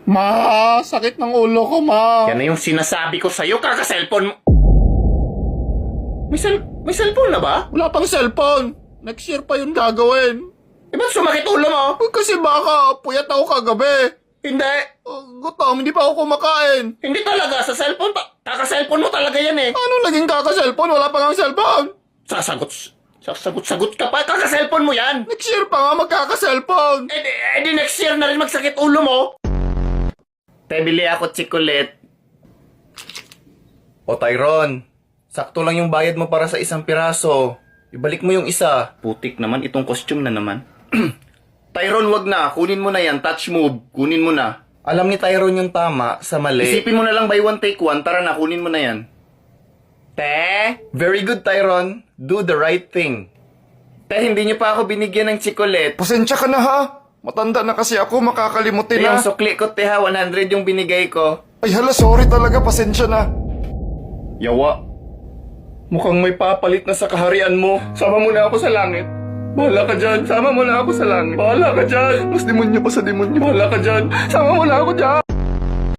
Ma, sakit ng ulo ko, ma. Yan na yung sinasabi ko sa'yo, kaka-cellphone mo. May cellphone na ba? Wala pang cellphone. Next year pa yun gagawin. Eh, ba't sumakit ulo mo? Kasi baka puyat ako kagabi. Hindi. Gutom, hindi pa ako kumakain. Hindi talaga. Sa cellphone, kaka-cellphone mo talaga yan eh. Ano naging kaka-cellphone? Wala pa nga cellphone. Sasagot ka pa. Kaka-cellphone mo yan. Next year pa nga magkaka-cellphone. Eh di next year na rin magsakit ulo mo. Bili ako tsikulit. O Tyron, sakto lang yung bayad mo para sa isang piraso. Ibalik mo yung isa. Putik naman, itong costume na naman. Tyron, wag na. Kunin mo na yan. Touch move. Kunin mo na. Alam ni Tyron yung tama sa mali. Isipin mo na lang by one take one. Tara na, kunin mo na yan. Very good, Tyron. Do the right thing. Hindi niyo pa ako binigyan ng tsikulit. Pasensya ka na ha. Matanda na kasi ako, makakalimutin na. Yung sukli ko, 100 yung binigay ko. Ay hala, sorry talaga, pasensya na. Yawa. Mukhang may papalit na sa kaharian mo. Sama mo na ako sa langit. Bahala ka dyan. Sama mo na ako sa langit. Bahala ka dyan. Mas demonyo pa sa demonyo. Bahala ka dyan. Sama mo na ako dyan.